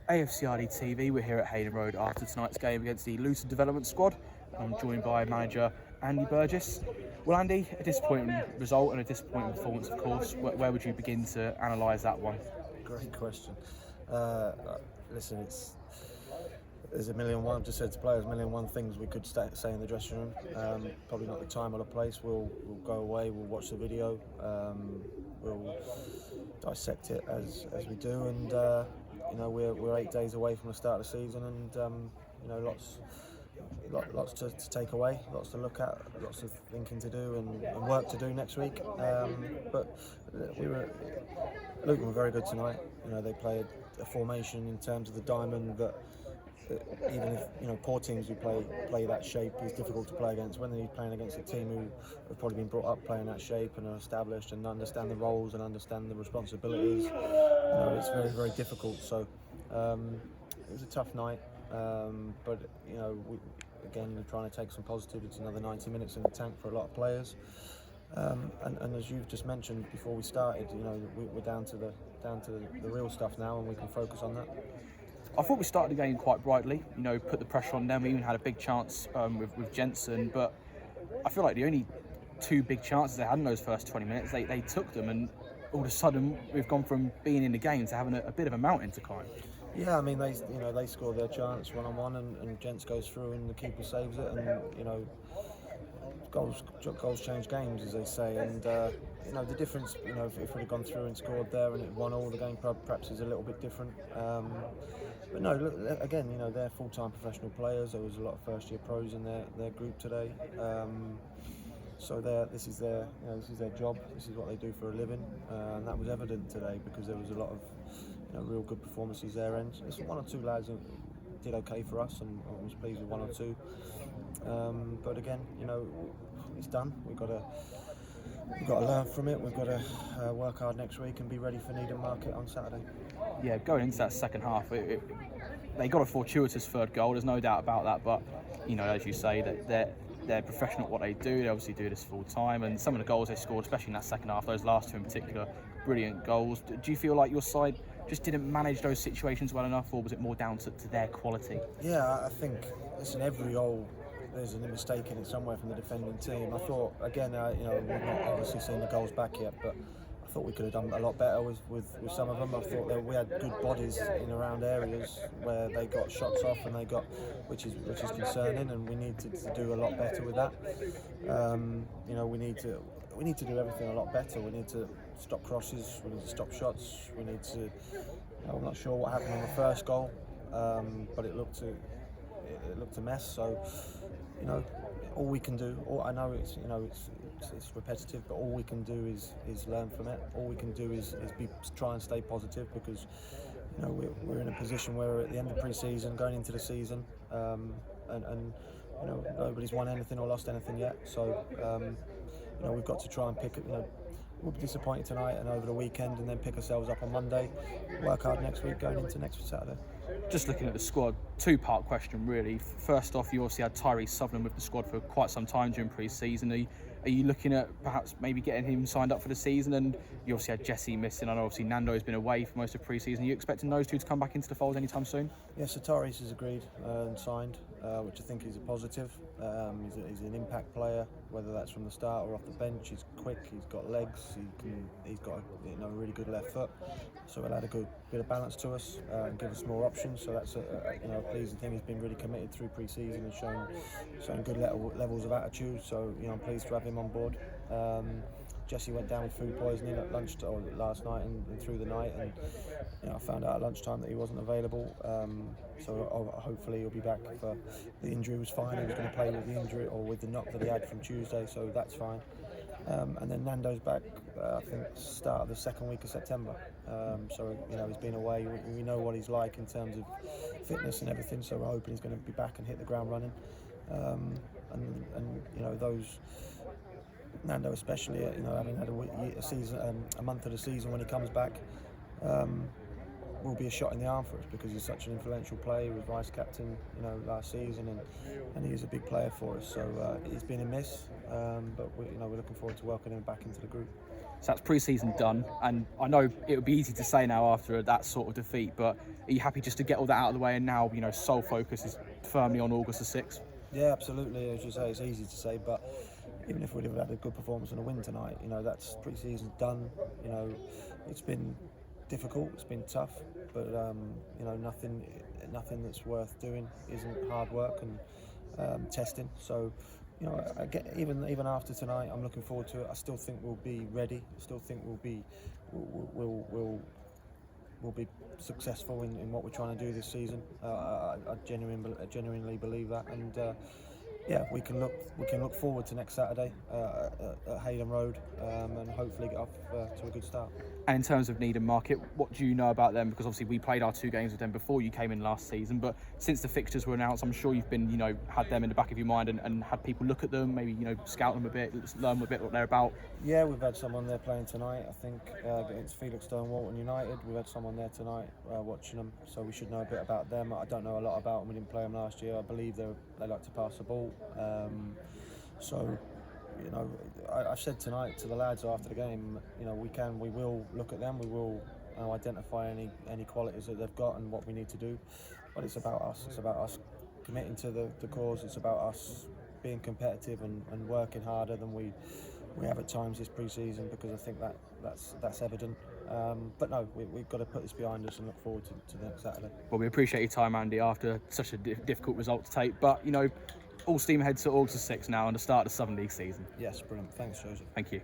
AFCRDTV, we're here at Hayden Road after tonight's game against the Luton development squad. I'm joined by manager Andy Burgess. Well, Andy, a disappointing result and a disappointing performance, of course. Where would you begin to analyse that one? Great question. Listen, there's a million one. I've just said to players, a million one things we could say in the dressing room. Probably not the time or the place. We'll go away. We'll watch the video. We'll dissect it as we do. And we're 8 days away from the start of the season, and lots to take away, lots to look at, lots of thinking to do and work to do next week. But Luton were very good tonight. They played a formation in terms of the diamond that even if poor teams who play that shape is difficult to play against. When they're playing against a team who have probably been brought up playing that shape and are established and understand the roles and understand the responsibilities, it's very, very difficult. So it was a tough night, but we're trying to take some positives. It's another 90 minutes in the tank for a lot of players. And as you've just mentioned before we started, we're down to the real stuff now, and we can focus on that. I thought we started the game quite brightly, put the pressure on them. We even had a big chance with Jensen, but I feel like the only two big chances they had in those first 20 minutes, they took them, and all of a sudden we've gone from being in the game to having a bit of a mountain to climb. Yeah, I mean they scored their chance one-on-one, and Jens goes through and the keeper saves it, and goals change games, as they say, and the difference, if we'd have gone through and scored there and it won all, the game perhaps is a little bit different. But no, look, again, they're full-time professional players. There was a lot of first-year pros in their group today. So this is their job. This is what they do for a living, and that was evident today because there was a lot of real good performances there. And there's one or two lads who did okay for us, and I was pleased with one or two. But again, it's done. We've got to learn from it. We've got to work hard next week and be ready for Needham Market on Saturday. Yeah, going into that second half, they got a fortuitous third goal. There's no doubt about that. But as you say, that they're professional at what they do. They obviously do this full time, and some of the goals they scored, especially in that second half, those last two in particular, brilliant goals. Do you feel like your side just didn't manage those situations well enough, or was it more down to their quality? Yeah, I think, listen, every goal, there's a mistake in it somewhere from the defending team. I thought, again, we've not obviously seen the goals back yet, but I thought we could have done a lot better with some of them. I thought that we had good bodies in around areas where they got shots off, and which is concerning, and we need to do a lot better with that. We need to do everything a lot better. We need to stop crosses. We need to stop shots. We need to. I'm not sure what happened on the first goal, but it looked a mess. So, all we can do. I know it's repetitive, but all we can do is learn from it. All we can do is try and stay positive, because we're in a position where we're at the end of pre-season, going into the season, and nobody's won anything or lost anything yet. So we've got to try and pick it. We'll be disappointed tonight and over the weekend, and then pick ourselves up on Monday. Work hard next week, going into next Saturday. Just looking at the squad, two-part question really. First off, you obviously had Tyrese Sutherland with the squad for quite some time during pre-season. Are you looking at perhaps maybe getting him signed up for the season? And you obviously had Jesse missing. I know obviously Nando's been away for most of pre-season. Are you expecting those two to come back into the fold anytime soon? Yeah, so Tyrese has agreed and signed, which I think is a positive. He's an impact player, whether that's from the start or off the bench. He's quick, he's got legs, he's got a really good left foot. So he'll add a good bit of balance to us and give us more options. So that's a pleasing thing. He's been really committed through pre-season and shown good levels of attitude. So I'm pleased to have him on board. Jesse went down with food poisoning at lunch or last night and through the night, and I found out at lunchtime that he wasn't available. So hopefully he'll be back. For the injury was fine. He was going to play with the injury or with the knock that he had from Tuesday, so that's fine. And then Nando's back, I think, start of the second week of September. So he's been away. We know what he's like in terms of fitness and everything. So we're hoping he's going to be back and hit the ground running. And those. Nando especially, having had a month of the season, when he comes back, will be a shot in the arm for us, because he's such an influential player. He was vice captain, last season, and he is a big player for us. So he's been a miss, but we're looking forward to welcoming him back into the group. So that's pre-season done, and I know it would be easy to say now after that sort of defeat, but are you happy just to get all that out of the way and now, sole focus is firmly on August the 6th? Yeah, absolutely. As you say, it's easy to say, but even if we'd have had a good performance and a win tonight, that's pre-season done. It's been difficult, it's been tough, but nothing that's worth doing isn't hard work and testing. So, I get even after tonight, I'm looking forward to it. I still think we'll be ready. I still think we'll be successful in what we're trying to do this season. I genuinely believe that, and we can look forward to next Saturday at Hayden Road, and hopefully get off to a good start. And in terms of Needham Market, what do you know about them? Because obviously we played our 2 games with them before you came in last season, but since the fixtures were announced, I'm sure you've been, had them in the back of your mind and had people look at them, maybe, scout them a bit, learn a bit what they're about. Yeah, we've had someone there playing tonight, I think, against Felixstowe and Walton United. We've had someone there tonight watching them, so we should know a bit about them. I don't know a lot about them, we didn't play them last year. I believe they like to pass the ball. I said tonight to the lads after the game, we will look at them, we will identify any qualities that they've got and what we need to do. But it's about us. It's about us committing to the cause. It's about us being competitive and working harder than we have at times this pre-season, because I think that's evident. But no, we've got to put this behind us and look forward to the next Saturday. Well, we appreciate your time, Andy, after such a difficult result to take. But, all steam ahead to August 6 now and the start of the Southern League season. Yes, brilliant. Thanks, Joseph. Thank you.